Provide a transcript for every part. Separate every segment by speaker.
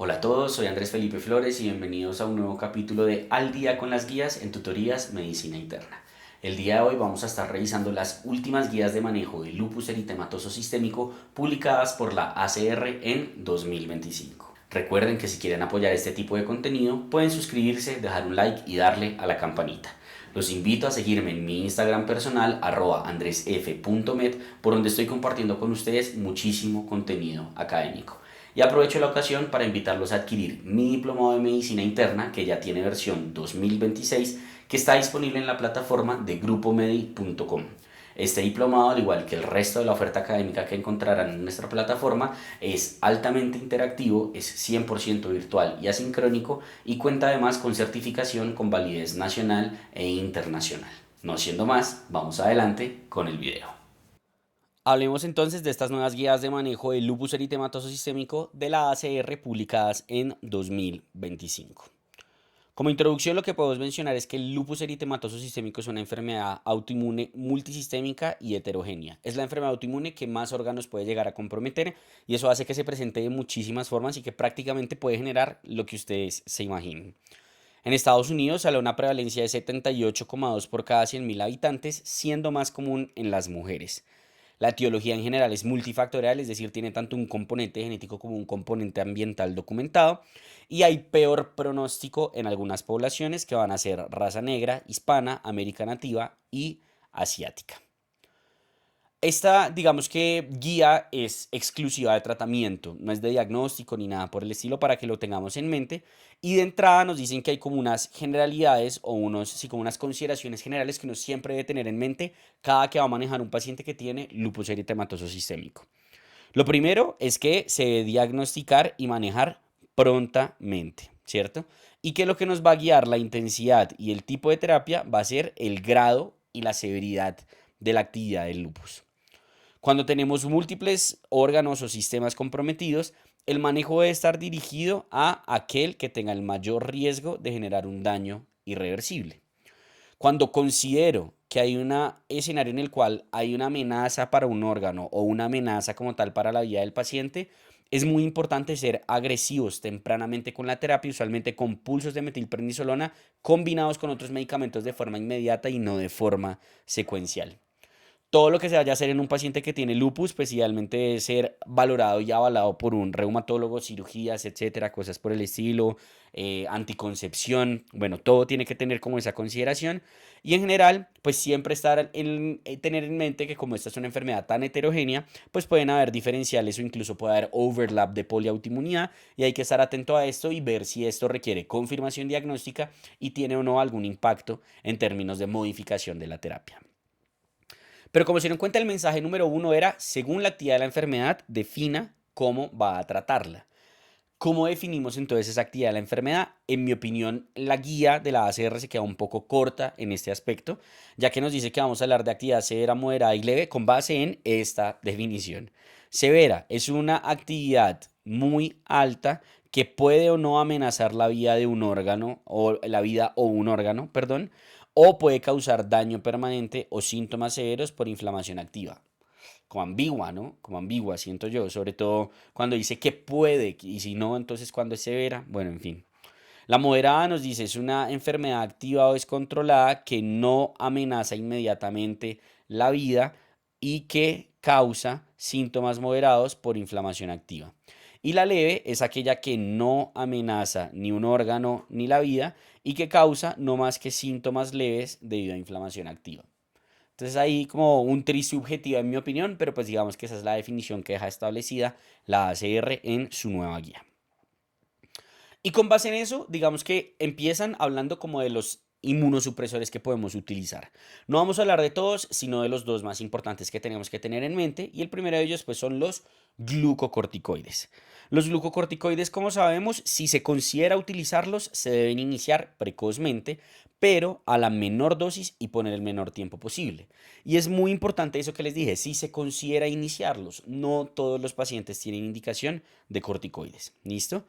Speaker 1: Hola a todos, soy Andrés Felipe Flores y bienvenidos a un nuevo capítulo de Al día con las guías en tutorías Medicina Interna. El día de hoy vamos a estar revisando las últimas guías de manejo de lupus eritematoso sistémico publicadas por la ACR en 2025. Recuerden que si quieren apoyar este tipo de contenido pueden suscribirse, dejar un like y darle a la campanita. Los invito a seguirme en mi Instagram personal @andresf.med, por donde estoy compartiendo con ustedes muchísimo contenido académico. Y aprovecho la ocasión para invitarlos a adquirir mi diplomado de medicina interna, que ya tiene versión 2026, que está disponible en la plataforma de grupomedi.com. Este diplomado, al igual que el resto de la oferta académica que encontrarán en nuestra plataforma, es altamente interactivo, es 100% virtual y asincrónico y cuenta además con certificación con validez nacional e internacional. No siendo más, vamos adelante con el video. Hablemos entonces de estas nuevas guías de manejo del lupus eritematoso sistémico de la ACR publicadas en 2025. Como introducción, lo que podemos mencionar es que el lupus eritematoso sistémico es una enfermedad autoinmune multisistémica y heterogénea. Es la enfermedad autoinmune que más órganos puede llegar a comprometer y eso hace que se presente de muchísimas formas y que prácticamente puede generar lo que ustedes se imaginen. En Estados Unidos sale una prevalencia de 78,2 por cada 100.000 habitantes, siendo más común en las mujeres. La etiología en general es multifactorial, es decir, tiene tanto un componente genético como un componente ambiental documentado, y hay peor pronóstico en algunas poblaciones que van a ser raza negra, hispana, américa nativa y asiática. Esta, digamos que guía es exclusiva de tratamiento, no es de diagnóstico ni nada por el estilo para que lo tengamos en mente. Y de entrada nos dicen que hay como unas generalidades o como unas consideraciones generales que uno siempre debe tener en mente cada que va a manejar un paciente que tiene lupus eritematoso sistémico. Lo primero es que se debe diagnosticar y manejar prontamente, ¿cierto? Y que lo que nos va a guiar la intensidad y el tipo de terapia va a ser el grado y la severidad de la actividad del lupus. Cuando tenemos múltiples órganos o sistemas comprometidos, el manejo debe estar dirigido a aquel que tenga el mayor riesgo de generar un daño irreversible. Cuando considero que hay un escenario en el cual hay una amenaza para un órgano o una amenaza como tal para la vida del paciente, es muy importante ser agresivos tempranamente con la terapia, usualmente con pulsos de metilprednisolona combinados con otros medicamentos de forma inmediata y no de forma secuencial. Todo lo que se vaya a hacer en un paciente que tiene lupus, pues idealmente debe ser valorado y avalado por un reumatólogo, cirugías, etcétera, cosas por el estilo, anticoncepción, bueno, todo tiene que tener como esa consideración. Y en general, pues siempre tener en mente que como esta es una enfermedad tan heterogénea, pues pueden haber diferenciales o incluso puede haber overlap de poliautoinmunidad y hay que estar atento a esto y ver si esto requiere confirmación diagnóstica y tiene o no algún impacto en términos de modificación de la terapia. Pero como se dieron cuenta, el mensaje número uno era, según la actividad de la enfermedad, defina cómo va a tratarla. ¿Cómo definimos entonces esa actividad de la enfermedad? En mi opinión, la guía de la ACR se queda un poco corta en este aspecto, ya que nos dice que vamos a hablar de actividad severa, moderada y leve con base en esta definición. Severa es una actividad muy alta que puede o no amenazar la vida de un órgano o la vida o un órgano, perdón, o puede causar daño permanente o síntomas severos por inflamación activa. Como ambigua, ¿no? Como ambigua, siento yo, sobre todo cuando dice que puede y si no, entonces cuando es severa, bueno, en fin. La moderada nos dice es una enfermedad activa o descontrolada que no amenaza inmediatamente la vida y que causa síntomas moderados por inflamación activa. Y la leve es aquella que no amenaza ni un órgano ni la vida y que causa no más que síntomas leves debido a inflamación activa. Entonces ahí como un triste subjetivo en mi opinión, pero pues digamos que esa es la definición que deja establecida la ACR en su nueva guía. Y con base en eso, digamos que empiezan hablando como de los inmunosupresores que podemos utilizar. No vamos a hablar de todos, sino de los dos más importantes que tenemos que tener en mente. Y el primero de ellos pues son los glucocorticoides. Los glucocorticoides, como sabemos, si se considera utilizarlos, se deben iniciar precozmente, pero a la menor dosis y poner el menor tiempo posible. Y es muy importante eso que les dije, si se considera iniciarlos, no todos los pacientes tienen indicación de corticoides. ¿Listo?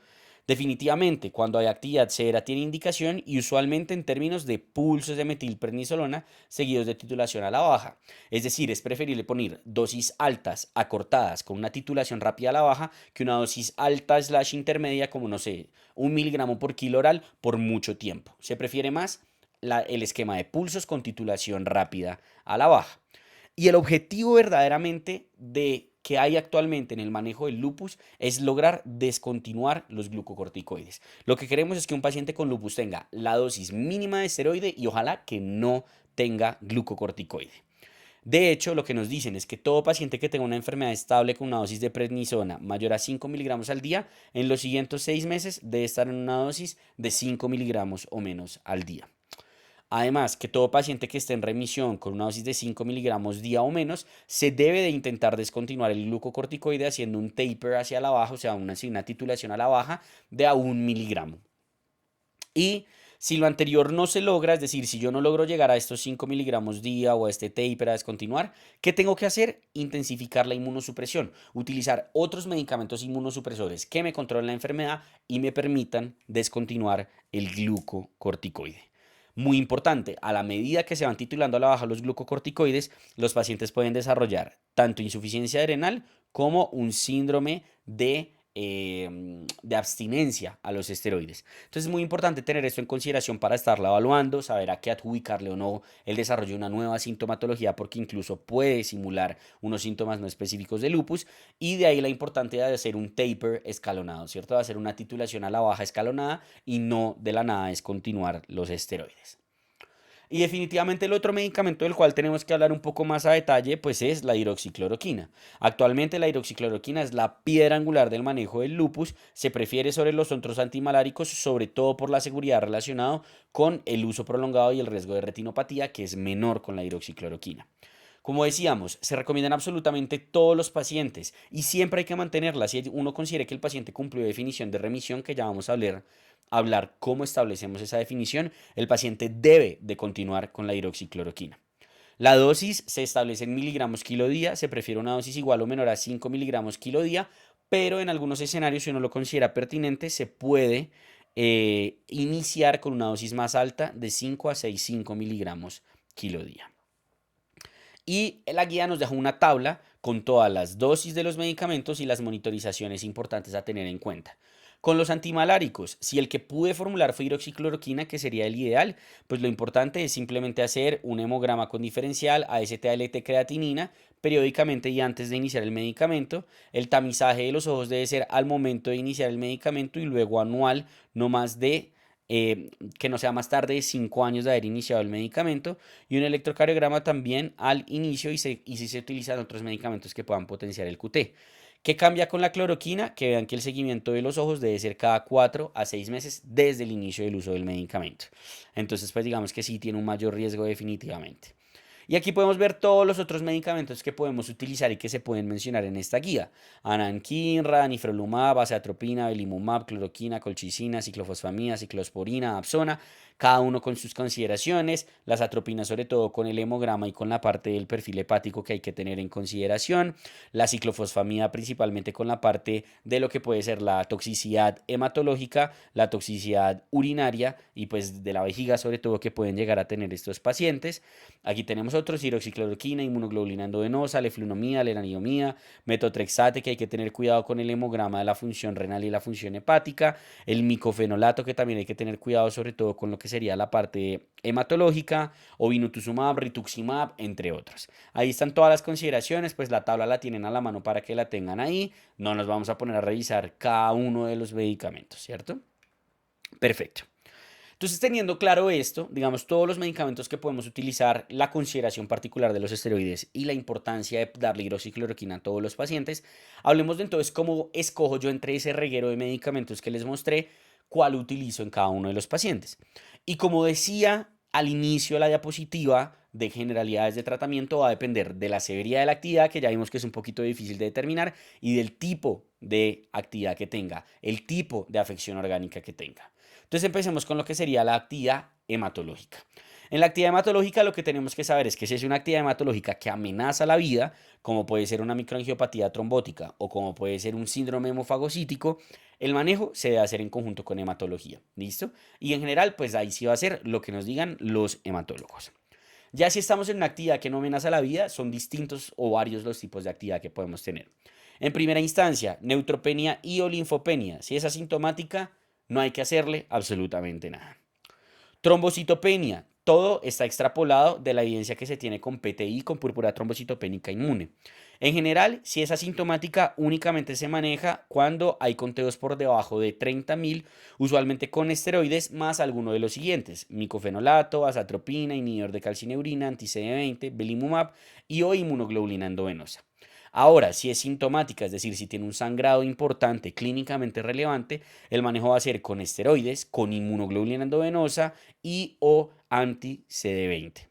Speaker 1: Definitivamente, cuando hay actividad severa tiene indicación y usualmente en términos de pulsos de metilprednisolona seguidos de titulación a la baja. Es decir, es preferible poner dosis altas acortadas con una titulación rápida a la baja que una dosis alta slash intermedia como no sé, 1 miligramo por kilo oral por mucho tiempo. Se prefiere más el esquema de pulsos con titulación rápida a la baja. Y el objetivo verdaderamente de que hay actualmente en el manejo del lupus es lograr descontinuar los glucocorticoides. Lo que queremos es que un paciente con lupus tenga la dosis mínima de esteroide y ojalá que no tenga glucocorticoide. De hecho, lo que nos dicen es que todo paciente que tenga una enfermedad estable con una dosis de prednisona mayor a 5 miligramos al día, en los siguientes 6 meses debe estar en una dosis de 5 miligramos o menos al día. Además, que todo paciente que esté en remisión con una dosis de 5 miligramos día o menos, se debe de intentar descontinuar el glucocorticoide haciendo un taper hacia la baja, o sea, una titulación a la baja de a 1 miligramo. Y si lo anterior no se logra, es decir, si yo no logro llegar a estos 5 miligramos día o a este taper a descontinuar, ¿qué tengo que hacer? Intensificar la inmunosupresión, utilizar otros medicamentos inmunosupresores que me controlen la enfermedad y me permitan descontinuar el glucocorticoide. Muy importante, a la medida que se van titulando a la baja los glucocorticoides, los pacientes pueden desarrollar tanto insuficiencia renal como un síndrome de abstinencia a los esteroides. Entonces es muy importante tener esto en consideración para estarla evaluando, saber a qué adjudicarle o no el desarrollo de una nueva sintomatología, porque incluso puede simular unos síntomas no específicos de lupus, y de ahí la importancia de hacer un taper escalonado, ¿cierto? De hacer una titulación a la baja escalonada y no de la nada descontinuar los esteroides. Y definitivamente el otro medicamento del cual tenemos que hablar un poco más a detalle, pues es la hidroxicloroquina. Actualmente la hidroxicloroquina es la piedra angular del manejo del lupus, se prefiere sobre los otros antimaláricos, sobre todo por la seguridad relacionada con el uso prolongado y el riesgo de retinopatía, que es menor con la hidroxicloroquina. Como decíamos, se recomiendan absolutamente todos los pacientes y siempre hay que mantenerla. Si uno considera que el paciente cumplió definición de remisión, que ya vamos a hablar cómo establecemos esa definición, el paciente debe de continuar con la hidroxicloroquina. La dosis se establece en miligramos kilo día, se prefiere una dosis igual o menor a 5 miligramos kilo día, pero en algunos escenarios, si uno lo considera pertinente, se puede iniciar con una dosis más alta de 5 a 6,5 miligramos kilo día. Y la guía nos deja una tabla con todas las dosis de los medicamentos y las monitorizaciones importantes a tener en cuenta. Con los antimaláricos, si el que pude formular fue hidroxicloroquina, que sería el ideal, pues lo importante es simplemente hacer un hemograma con diferencial AST-ALT creatinina periódicamente y antes de iniciar el medicamento. El tamizaje de los ojos debe ser al momento de iniciar el medicamento y luego anual, no más de que no sea más tarde de 5 años de haber iniciado el medicamento, y un electrocardiograma también al inicio y si se utilizan otros medicamentos que puedan potenciar el QT. ¿Qué cambia con la cloroquina? Que vean que el seguimiento de los ojos debe ser cada 4 a 6 meses desde el inicio del uso del medicamento. Entonces, pues digamos que sí tiene un mayor riesgo definitivamente. Y aquí podemos ver todos los otros medicamentos que podemos utilizar y que se pueden mencionar en esta guía. Ananquinra, anifrolumab, azathioprina, belimumab, cloroquina, colchicina, ciclofosfamida, ciclosporina, Absona, cada uno con sus consideraciones. Las atropinas sobre todo con el hemograma y con la parte del perfil hepático que hay que tener en consideración. La ciclofosfamida principalmente con la parte de lo que puede ser la toxicidad hematológica, la toxicidad urinaria y pues de la vejiga sobre todo que pueden llegar a tener estos pacientes. Aquí tenemos otros: hidroxicloroquina, inmunoglobulina endovenosa, leflunomida, lenalidomida, metotrexate, que hay que tener cuidado con el hemograma de la función renal y la función hepática, el micofenolato, que también hay que tener cuidado sobre todo con lo que sería la parte hematológica, ovinutuzumab, rituximab, entre otros. Ahí están todas las consideraciones, pues la tabla la tienen a la mano para que la tengan ahí. No nos vamos a poner a revisar cada uno de los medicamentos, ¿cierto? Perfecto. Entonces, teniendo claro esto, digamos, todos los medicamentos que podemos utilizar, la consideración particular de los esteroides y la importancia de darle hidroxicloroquina a todos los pacientes, hablemos de entonces cómo escojo yo entre ese reguero de medicamentos que les mostré, cuál utilizo en cada uno de los pacientes. Y como decía al inicio de la diapositiva, de generalidades de tratamiento va a depender de la severidad de la actividad, que ya vimos que es un poquito difícil de determinar, y del tipo de actividad que tenga, el tipo de afección orgánica que tenga. Entonces empecemos con lo que sería la actividad hematológica. En la actividad hematológica lo que tenemos que saber es que si es una actividad hematológica que amenaza la vida, como puede ser una microangiopatía trombótica o como puede ser un síndrome hemofagocítico, el manejo se debe hacer en conjunto con hematología, ¿listo? Y en general, pues ahí sí va a ser lo que nos digan los hematólogos. Ya si estamos en una actividad que no amenaza la vida, son distintos o varios los tipos de actividad que podemos tener. En primera instancia, neutropenia y o linfopenia. Si es asintomática, no hay que hacerle absolutamente nada. Trombocitopenia. Todo está extrapolado de la evidencia que se tiene con PTI, con púrpura trombocitopénica inmune. En general, si es asintomática, únicamente se maneja cuando hay conteos por debajo de 30.000, usualmente con esteroides más alguno de los siguientes: micofenolato, azatropina, inhibidor de calcineurina, anti-CD20, belimumab y o inmunoglobulina endovenosa. Ahora, si es sintomática, es decir, si tiene un sangrado importante, clínicamente relevante, el manejo va a ser con esteroides, con inmunoglobulina endovenosa y o anti-CD20.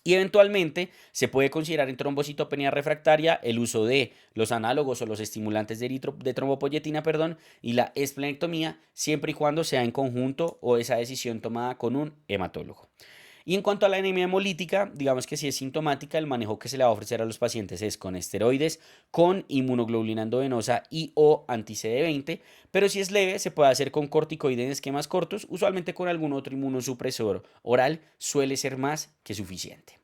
Speaker 1: Y eventualmente se puede considerar en trombocitopenia refractaria el uso de los análogos o los estimulantes de trombopoyetina, y la esplenectomía, siempre y cuando sea en conjunto o esa decisión tomada con un hematólogo. Y en cuanto a la anemia hemolítica, digamos que si es sintomática, el manejo que se le va a ofrecer a los pacientes es con esteroides, con inmunoglobulina endovenosa y o anti-CD20, pero si es leve, se puede hacer con corticoides en esquemas cortos, usualmente con algún otro inmunosupresor oral, suele ser más que suficiente.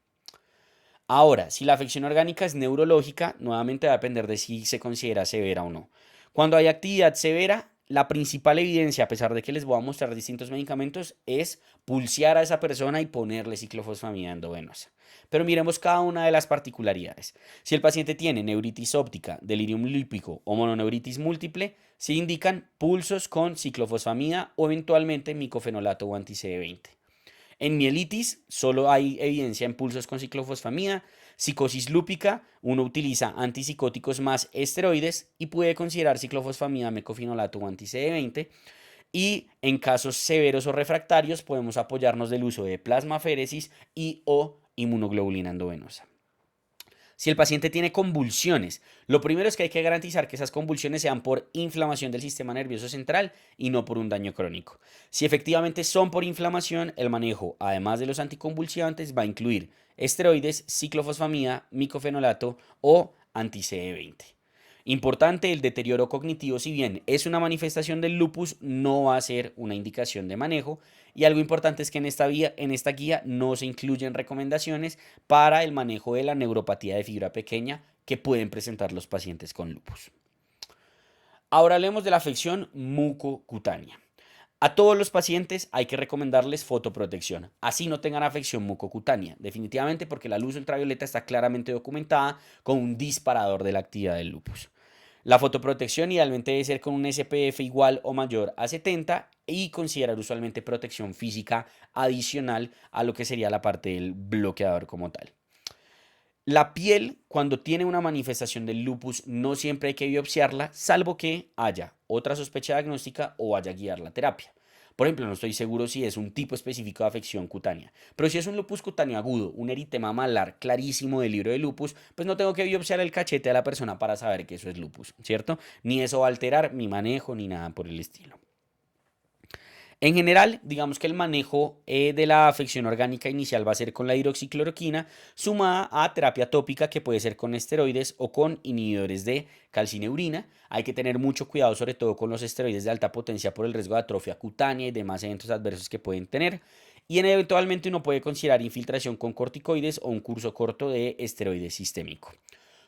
Speaker 1: Ahora, si la afección orgánica es neurológica, nuevamente va a depender de si se considera severa o no. Cuando hay actividad severa, la principal evidencia, a pesar de que les voy a mostrar distintos medicamentos, es pulsear a esa persona y ponerle ciclofosfamida endovenosa. Pero miremos cada una de las particularidades. Si el paciente tiene neuritis óptica, delirium lípico o mononeuritis múltiple, se indican pulsos con ciclofosfamida o eventualmente micofenolato o anti-CD20. En mielitis solo hay evidencia en pulsos con ciclofosfamida. Psicosis lúpica, uno utiliza antipsicóticos más esteroides y puede considerar ciclofosfamida, mecofenolato o anti-CD20. Y en casos severos o refractarios podemos apoyarnos del uso de plasmaféresis y o inmunoglobulina endovenosa. Si el paciente tiene convulsiones, lo primero es que hay que garantizar que esas convulsiones sean por inflamación del sistema nervioso central y no por un daño crónico. Si efectivamente son por inflamación, el manejo, además de los anticonvulsivantes, va a incluir esteroides, ciclofosfamida, micofenolato o anti-CD20. Importante, el deterioro cognitivo, si bien es una manifestación del lupus, no va a ser una indicación de manejo. Y algo importante es que en esta guía no se incluyen recomendaciones para el manejo de la neuropatía de fibra pequeña que pueden presentar los pacientes con lupus. Ahora hablemos de la afección mucocutánea. A todos los pacientes hay que recomendarles fotoprotección, así no tengan afección mucocutánea, definitivamente, porque la luz ultravioleta está claramente documentada como un disparador de la actividad del lupus. La fotoprotección idealmente debe ser con un SPF igual o mayor a 70 y considerar usualmente protección física adicional a lo que sería la parte del bloqueador como tal. La piel, cuando tiene una manifestación del lupus, no siempre hay que biopsiarla, salvo que haya otra sospecha diagnóstica o vaya a guiar la terapia. Por ejemplo, no estoy seguro si es un tipo específico de afección cutánea, pero si es un lupus cutáneo agudo, un eritema malar clarísimo del libro de lupus, pues no tengo que biopsiar el cachete a la persona para saber que eso es lupus, ¿cierto? Ni eso va a alterar mi manejo ni nada por el estilo. En general, digamos que el manejo de la afección orgánica inicial va a ser con la hidroxicloroquina sumada a terapia tópica que puede ser con esteroides o con inhibidores de calcineurina. Hay que tener mucho cuidado sobre todo con los esteroides de alta potencia por el riesgo de atrofia cutánea y demás eventos adversos que pueden tener. Y eventualmente uno puede considerar infiltración con corticoides o un curso corto de esteroide sistémico.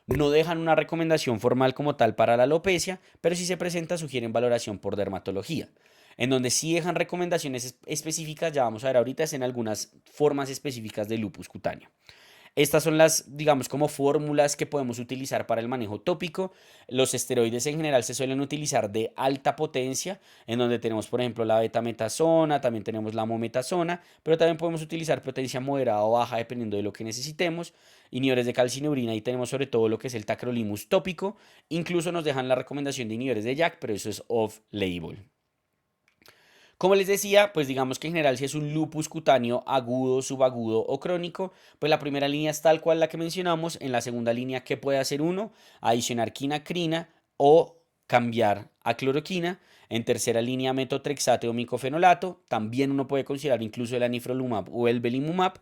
Speaker 1: No dejan una recomendación formal como tal para la alopecia, pero si se presenta sugieren valoración por dermatología. En donde sí dejan recomendaciones específicas, ya vamos a ver ahorita, es en algunas formas específicas de lupus cutáneo. Estas son las, digamos, como fórmulas que podemos utilizar para el manejo tópico. Los esteroides en general se suelen utilizar de alta potencia, en donde tenemos, por ejemplo, la betametasona, también tenemos la mometasona, pero también podemos utilizar potencia moderada o baja dependiendo de lo que necesitemos. Inhibidores de calcineurina, y tenemos sobre todo lo que es el tacrolimus tópico. Incluso nos dejan la recomendación de inhibidores de JAK, pero eso es off-label. Como les decía, pues digamos que en general si es un lupus cutáneo agudo, subagudo o crónico, pues la primera línea es tal cual la que mencionamos. En la segunda línea, ¿qué puede hacer uno? Adicionar quinacrina o cambiar a cloroquina. En tercera línea, metotrexate o micofenolato. También uno puede considerar incluso el anifrolumab o el belimumab.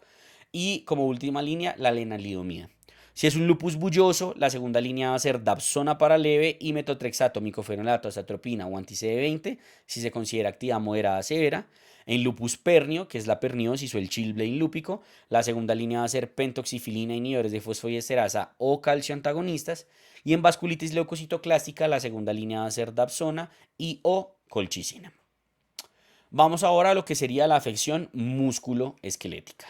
Speaker 1: Y como última línea, la lenalidomida. Si es un lupus bulloso, la segunda línea va a ser dapsona para leve y metotrexato, micofenolato, azatropina o anti-CD20, si se considera actividad moderada severa. En lupus pernio, que es la perniosis o el chilblain lúpico, la segunda línea va a ser pentoxifilina, inhibidores de fosfodiesterasa o calcio antagonistas. Y en vasculitis leucocitoclástica, la segunda línea va a ser dapsona y o colchicina. Vamos ahora a lo que sería la afección músculo-esquelética.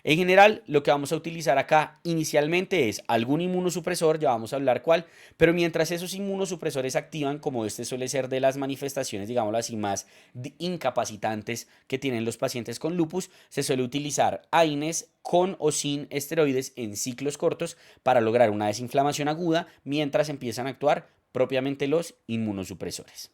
Speaker 1: En general, lo que vamos a utilizar acá inicialmente es algún inmunosupresor, ya vamos a hablar cuál, pero mientras esos inmunosupresores activan, como este suele ser de las manifestaciones, digámoslo así, más incapacitantes que tienen los pacientes con lupus, se suele utilizar AINES con o sin esteroides en ciclos cortos para lograr una desinflamación aguda mientras empiezan a actuar propiamente los inmunosupresores.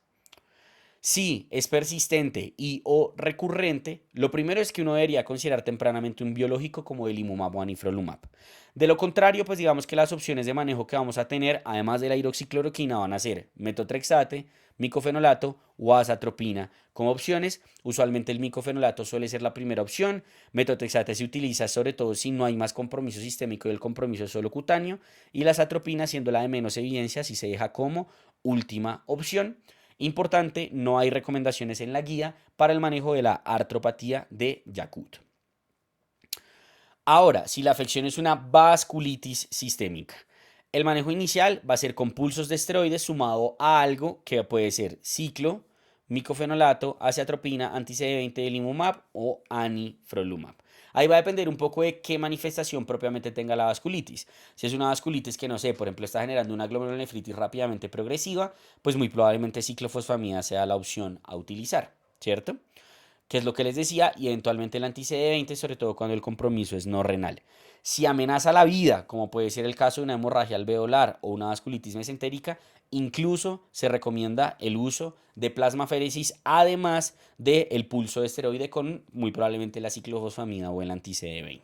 Speaker 1: Si es persistente y o recurrente, lo primero es que uno debería considerar tempranamente un biológico como el imumab o anifrolumab. De lo contrario, pues digamos que las opciones de manejo que vamos a tener, además de la hidroxicloroquina, van a ser metotrexate, micofenolato o azatropina. Como opciones, usualmente el micofenolato suele ser la primera opción. Metotrexate se utiliza sobre todo si no hay más compromiso sistémico y el compromiso es solo cutáneo. Y la azatropina, siendo la de menos evidencia, si se deja como última opción. Importante, no hay recomendaciones en la guía para el manejo de la artropatía de Yakut. Ahora, si la afección es una vasculitis sistémica, el manejo inicial va a ser con pulsos de esteroides sumado a algo que puede ser ciclo, micofenolato, aciatropina, anti-CD20 del imumab o anifrolumab. Ahí va a depender un poco de qué manifestación propiamente tenga la vasculitis. Si es una vasculitis que, no sé, por ejemplo, está generando una glomerulonefritis rápidamente progresiva, pues muy probablemente ciclofosfamida sea la opción a utilizar, ¿cierto? Que es lo que les decía, y eventualmente el anti-CD20, sobre todo cuando el compromiso es no renal. Si amenaza la vida, como puede ser el caso de una hemorragia alveolar o una vasculitis mesentérica, incluso se recomienda el uso de plasmaféresis, además del pulso de esteroide con muy probablemente la ciclofosfamida o el anti-CD20.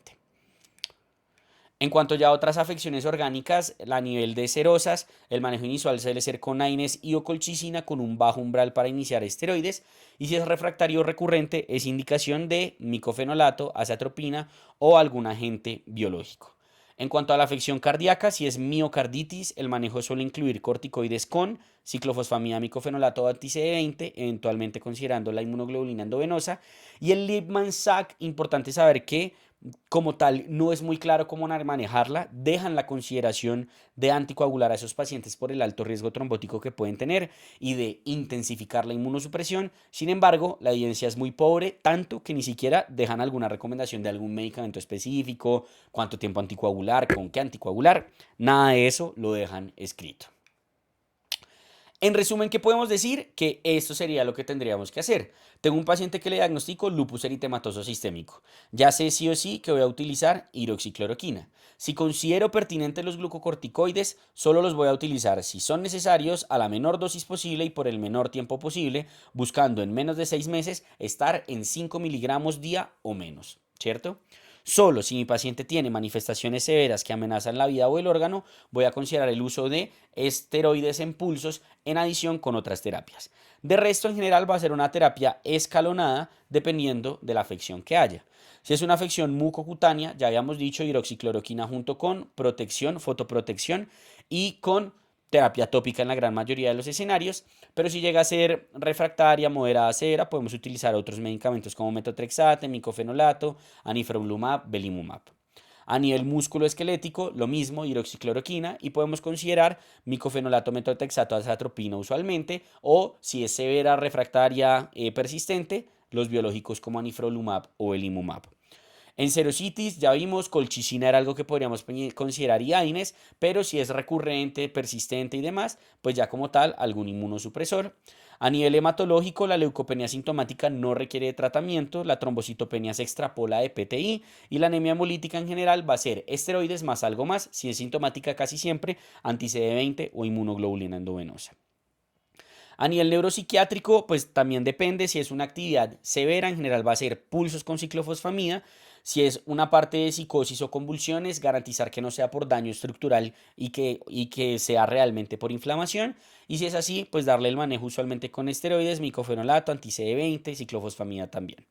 Speaker 1: En cuanto ya a otras afecciones orgánicas, a nivel de serosas, el manejo inicial suele ser con AINES y o colchicina con un bajo umbral para iniciar esteroides. Y si es refractario o recurrente, es indicación de micofenolato, azatropina o algún agente biológico. En cuanto a la afección cardíaca, si es miocarditis, el manejo suele incluir corticoides con ciclofosfamida, micofenolato o anti-CD20, eventualmente considerando la inmunoglobulina endovenosa. Y el Lipman-SAC, importante saber que como tal no es muy claro cómo manejarla, dejan la consideración de anticoagular a esos pacientes por el alto riesgo trombótico que pueden tener y de intensificar la inmunosupresión. Sin embargo, la evidencia es muy pobre, tanto que ni siquiera dejan alguna recomendación de algún medicamento específico, cuánto tiempo anticoagular, con qué anticoagular, nada de eso lo dejan escrito. En resumen, ¿qué podemos decir? Que esto sería lo que tendríamos que hacer. Tengo un paciente que le diagnostico lupus eritematoso sistémico. Ya sé sí o sí que voy a utilizar hidroxicloroquina. Si considero pertinentes los glucocorticoides, solo los voy a utilizar si son necesarios a la menor dosis posible y por el menor tiempo posible, buscando en menos de 6 meses estar en 5 miligramos día o menos, ¿cierto? Solo si mi paciente tiene manifestaciones severas que amenazan la vida o el órgano, voy a considerar el uso de esteroides en pulsos en adición con otras terapias. De resto, en general, va a ser una terapia escalonada dependiendo de la afección que haya. Si es una afección mucocutánea, ya habíamos dicho hidroxicloroquina junto con protección, fotoprotección y con terapia tópica en la gran mayoría de los escenarios, pero si llega a ser refractaria, moderada, severa, podemos utilizar otros medicamentos como metotrexate, micofenolato, anifrolumab, belimumab. A nivel músculo esquelético, lo mismo, hidroxicloroquina, y podemos considerar micofenolato, metotrexato, azatropina usualmente, o si es severa, refractaria, persistente, los biológicos como anifrolumab o belimumab. En serositis ya vimos, colchicina era algo que podríamos considerar IAINES, pero si es recurrente, persistente y demás, pues ya como tal algún inmunosupresor. A nivel hematológico, la leucopenia sintomática no requiere de tratamiento, la trombocitopenia se extrapola de PTI y la anemia hemolítica en general va a ser esteroides más algo más, si es sintomática casi siempre, anti-CD20 o inmunoglobulina endovenosa. A nivel neuropsiquiátrico, pues también depende si es una actividad severa, en general va a ser pulsos con ciclofosfamida. Si es una parte de psicosis o convulsiones, garantizar que no sea por daño estructural y que sea realmente por inflamación. Y si es así, pues darle el manejo usualmente con esteroides, micofenolato, anti-CD20, ciclofosfamida también.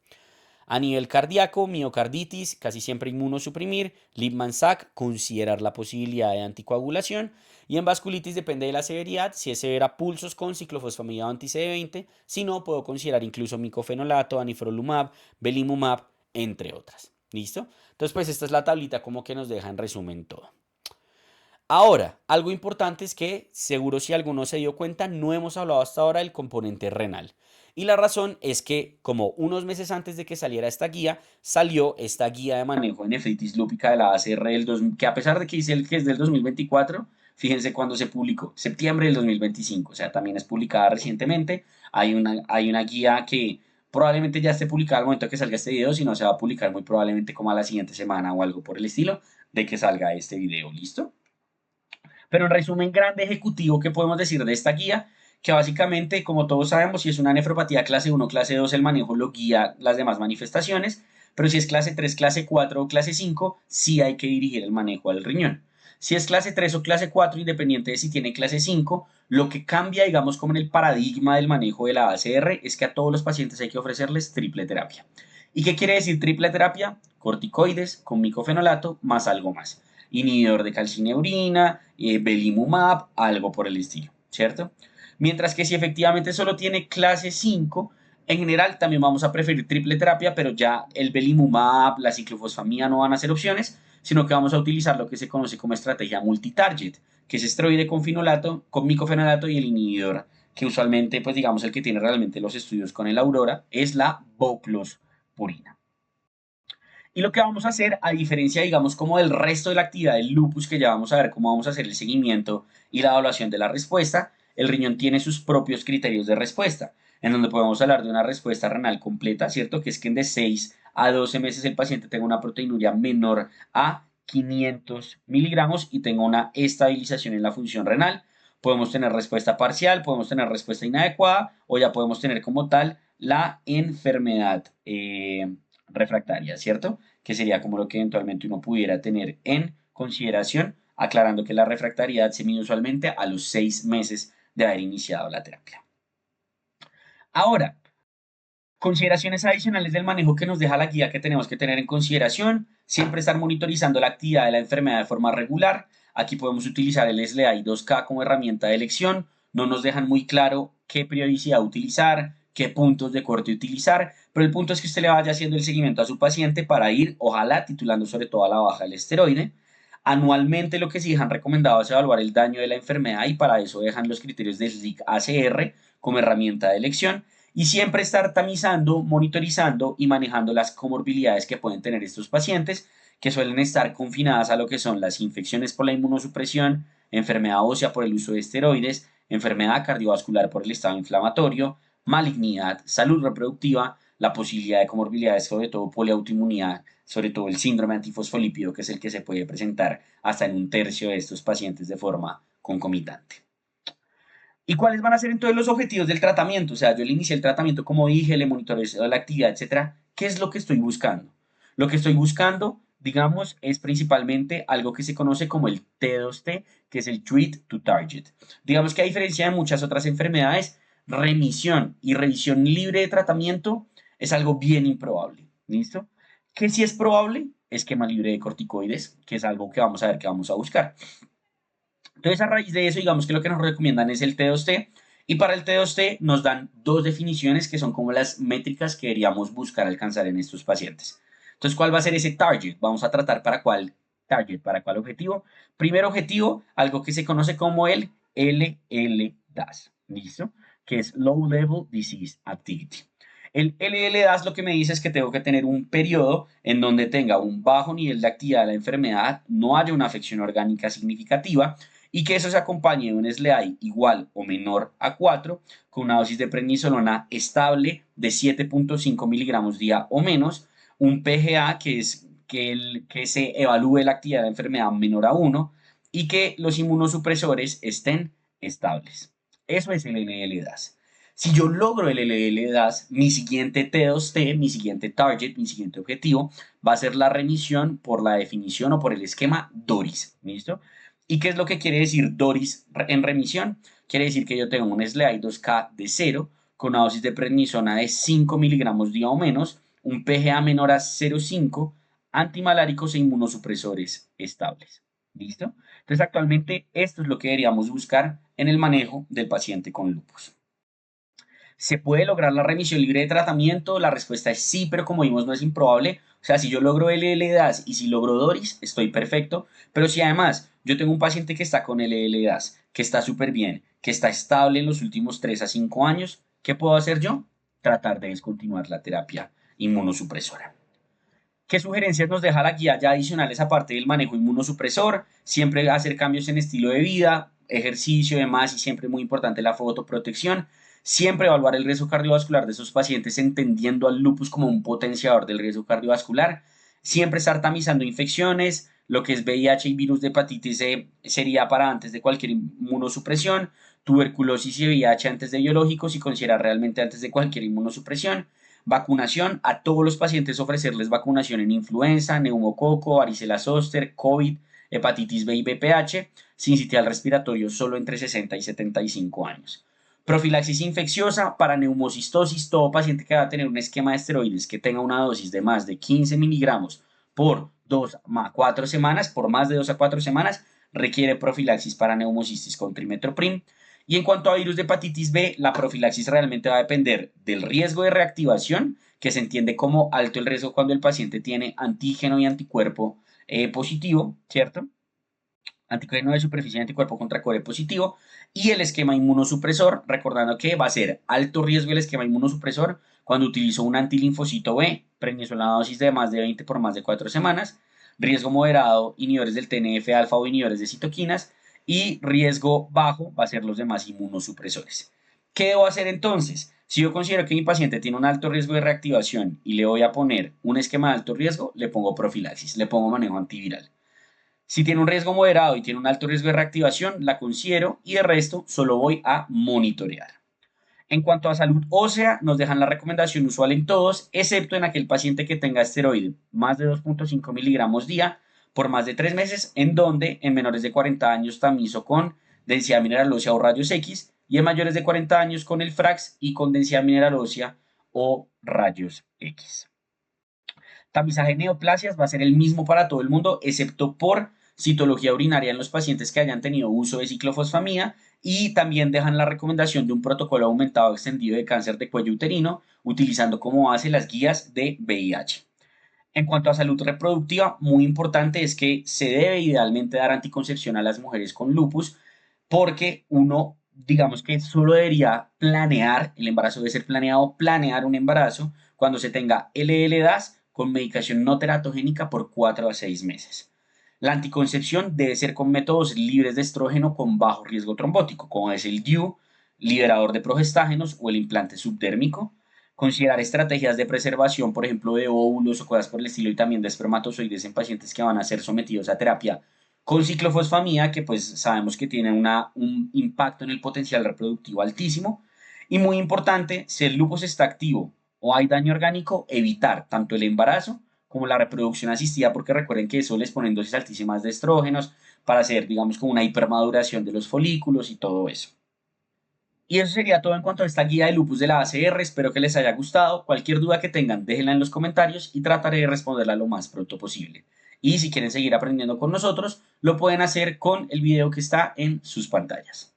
Speaker 1: A nivel cardíaco, miocarditis, casi siempre inmunosuprimir, Lipman-Sachs, considerar la posibilidad de anticoagulación. Y en vasculitis depende de la severidad, si es severa pulsos con ciclofosfamida o anti-CD20, si no, puedo considerar incluso micofenolato, anifrolumab, belimumab, entre otras. ¿Listo? Entonces, pues esta es la tablita como que nos deja en resumen todo. Ahora, algo importante es que, seguro si alguno se dio cuenta, no hemos hablado hasta ahora del componente renal. Y la razón es que, como unos meses antes de que saliera esta guía, salió esta guía de manejo de nefritis lúpica de la ACR que a pesar de que dice que es del 2024, fíjense cuándo se publicó, septiembre del 2025, o sea, también es publicada recientemente. Hay una guía que probablemente ya esté publicada al momento de que salga este video, si no se va a publicar muy probablemente como a la siguiente semana o algo por el estilo de que salga este video, ¿listo? Pero en resumen grande ejecutivo, ¿qué podemos decir de esta guía? Que básicamente, como todos sabemos, si es una nefropatía clase 1 clase 2 el manejo lo guía las demás manifestaciones, pero si es clase 3 clase 4 o clase 5 sí hay que dirigir el manejo al riñón. Si es clase 3 o clase 4 independiente de si tiene clase 5 lo que cambia, digamos, como en el paradigma del manejo de la ACR, es que a todos los pacientes hay que ofrecerles triple terapia. ¿Y qué quiere decir triple terapia? Corticoides con micofenolato más algo más. Inhibidor de calcineurina, belimumab, algo por el estilo, ¿cierto? Mientras que si efectivamente solo tiene clase 5, en general también vamos a preferir triple terapia, pero ya el belimumab, la ciclofosfamida no van a ser opciones, sino que vamos a utilizar lo que se conoce como estrategia multitarget, que es esteroide con micofenolato y el inhibidor, que usualmente, pues digamos, el que tiene realmente los estudios con el Aurora, es la voclosporina. Y lo que vamos a hacer, a diferencia, digamos, como del resto de la actividad del lupus, que ya vamos a ver cómo vamos a hacer el seguimiento y la evaluación de la respuesta, el riñón tiene sus propios criterios de respuesta, en donde podemos hablar de una respuesta renal completa, ¿cierto? Que es que en de 6 a 12 meses el paciente tenga una proteinuria menor a 500 miligramos y tenga una estabilización en la función renal. Podemos tener respuesta parcial, podemos tener respuesta inadecuada o ya podemos tener como tal la enfermedad refractaria, ¿cierto? Que sería como lo que eventualmente uno pudiera tener en consideración, aclarando que la refractariedad se mide usualmente a los 6 meses de haber iniciado la terapia. Ahora, consideraciones adicionales del manejo que nos deja la guía que tenemos que tener en consideración, siempre estar monitorizando la actividad de la enfermedad de forma regular. Aquí podemos utilizar el SLEDAI 2K como herramienta de elección, no nos dejan muy claro qué periodicidad utilizar, qué puntos de corte utilizar, pero el punto es que usted le vaya haciendo el seguimiento a su paciente para ir, ojalá, titulando sobre todo a la baja del esteroide. Anualmente lo que sí dejan recomendado es evaluar el daño de la enfermedad y para eso dejan los criterios de SLIC-ACR como herramienta de elección y siempre estar tamizando, monitorizando y manejando las comorbilidades que pueden tener estos pacientes que suelen estar confinadas a lo que son las infecciones por la inmunosupresión, enfermedad ósea por el uso de esteroides, enfermedad cardiovascular por el estado inflamatorio, malignidad, salud reproductiva, la posibilidad de comorbilidades, sobre todo poliautoinmunidad, sobre todo el síndrome antifosfolípido, que es el que se puede presentar hasta en un tercio de estos pacientes de forma concomitante. ¿Y cuáles van a ser entonces los objetivos del tratamiento? O sea, yo le inicié el tratamiento, como dije, le monitoreo la actividad, etcétera. ¿Qué es lo que estoy buscando? Lo que estoy buscando, digamos, es principalmente algo que se conoce como el T2T, que es el Treat to Target. Digamos que a diferencia de muchas otras enfermedades, remisión y revisión libre de tratamiento es algo bien improbable. ¿Listo? ¿Qué sí es probable? Esquema libre de corticoides, que es algo que vamos a ver que vamos a buscar. Entonces, a raíz de eso, digamos que lo que nos recomiendan es el T2T. Y para el T2T nos dan dos definiciones que son como las métricas que deberíamos buscar alcanzar en estos pacientes. Entonces, ¿cuál va a ser ese target? Vamos a tratar para cuál target, para cuál objetivo. Primer objetivo, algo que se conoce como el LLDAS, ¿listo? Que es Low Level Disease Activity. El LLDAS lo que me dice es que tengo que tener un periodo en donde tenga un bajo nivel de actividad de la enfermedad, no haya una afección orgánica significativa y que eso se acompañe de un SLEDAI igual o menor a 4 con una dosis de prednisolona estable de 7.5 miligramos día o menos, un PGA que es que se evalúe la actividad de la enfermedad menor a 1 y que los inmunosupresores estén estables. Eso es el LLDAS. Si yo logro el LL-DAS, mi siguiente T2T, mi siguiente target, mi siguiente objetivo, va a ser la remisión por la definición o por el esquema DORIS. ¿Listo? ¿Y qué es lo que quiere decir DORIS en remisión? Quiere decir que yo tengo un SLEDAI-2K de 0, con una dosis de prednisona de 5 miligramos día o menos, un PGA menor a 0,5, antimaláricos e inmunosupresores estables. ¿Listo? Entonces, actualmente esto es lo que deberíamos buscar en el manejo del paciente con lupus. ¿Se puede lograr la remisión libre de tratamiento? La respuesta es sí, pero como vimos no es improbable. O sea, si yo logro LL-DAS y si logro DORIS, estoy perfecto. Pero si además yo tengo un paciente que está con LL-DAS, que está súper bien, que está estable en los últimos 3 a 5 años, ¿qué puedo hacer yo? Tratar de descontinuar la terapia inmunosupresora. ¿Qué sugerencias nos deja la guía ya adicionales aparte del manejo inmunosupresor? Siempre hacer cambios en estilo de vida, ejercicio y demás, y siempre muy importante la fotoprotección. Siempre evaluar el riesgo cardiovascular de esos pacientes entendiendo al lupus como un potenciador del riesgo cardiovascular. Siempre estar tamizando infecciones, lo que es VIH y virus de hepatitis C sería para antes de cualquier inmunosupresión, tuberculosis y VIH antes de biológicos y considerar realmente antes de cualquier inmunosupresión. Vacunación, a todos los pacientes ofrecerles vacunación en influenza, neumococo, varicela zoster, COVID, hepatitis B y VPH, sin sitial respiratorio solo entre 60 y 75 años. Profilaxis infecciosa para neumocistosis, todo paciente que va a tener un esquema de esteroides que tenga una dosis de más de 15 miligramos por 2 a 4 semanas, por más de 2 a 4 semanas, requiere profilaxis para neumocistis con trimestoprim. Y en cuanto a virus de hepatitis B, la profilaxis realmente va a depender del riesgo de reactivación, que se entiende como alto el riesgo cuando el paciente tiene antígeno y anticuerpo positivo, ¿cierto? Antígeno de superficie y anticuerpo contra core positivo, y el esquema inmunosupresor, recordando que va a ser alto riesgo el esquema inmunosupresor cuando utilizo un antilinfocito B, prednisona dosis de más de 20 por más de 4 semanas, riesgo moderado, inhibidores del TNF-alfa o inhibidores de citoquinas, y riesgo bajo va a ser los demás inmunosupresores. ¿Qué debo hacer entonces? Si yo considero que mi paciente tiene un alto riesgo de reactivación y le voy a poner un esquema de alto riesgo, le pongo profilaxis, le pongo manejo antiviral. Si tiene un riesgo moderado y tiene un alto riesgo de reactivación, la considero y de resto solo voy a monitorear. En cuanto a salud ósea, nos dejan la recomendación usual en todos, excepto en aquel paciente que tenga esteroide más de 2,5 miligramos día por más de 3 meses, en donde en menores de 40 años tamizo con densidad mineral ósea o rayos X y en mayores de 40 años con el FRAX y con densidad mineral ósea o rayos X. Tamizaje de neoplasias va a ser el mismo para todo el mundo, excepto por citología urinaria en los pacientes que hayan tenido uso de ciclofosfamida, y también dejan la recomendación de un protocolo aumentado extendido de cáncer de cuello uterino, utilizando como base las guías de VIH. En cuanto a salud reproductiva, muy importante es que se debe idealmente dar anticoncepción a las mujeres con lupus, porque uno, digamos que solo debería planear, el embarazo debe ser planeado, planear un embarazo cuando se tenga LL-DAS con medicación no teratogénica por 4 a 6 meses. La anticoncepción debe ser con métodos libres de estrógeno con bajo riesgo trombótico, como es el DIU, liberador de progestágenos o el implante subdérmico. Considerar estrategias de preservación, por ejemplo, de óvulos o cosas por el estilo, y también de espermatozoides en pacientes que van a ser sometidos a terapia con ciclofosfamida, que pues sabemos que tiene un impacto en el potencial reproductivo altísimo. Y muy importante, si el lupus está activo o hay daño orgánico, evitar tanto el embarazo como la reproducción asistida, porque recuerden que eso les ponen dosis altísimas de estrógenos para hacer, digamos, como una hipermaduración de los folículos y todo eso. Y eso sería todo en cuanto a esta guía de lupus de la ACR. Espero que les haya gustado. Cualquier duda que tengan, déjenla en los comentarios y trataré de responderla lo más pronto posible. Y si quieren seguir aprendiendo con nosotros, lo pueden hacer con el video que está en sus pantallas.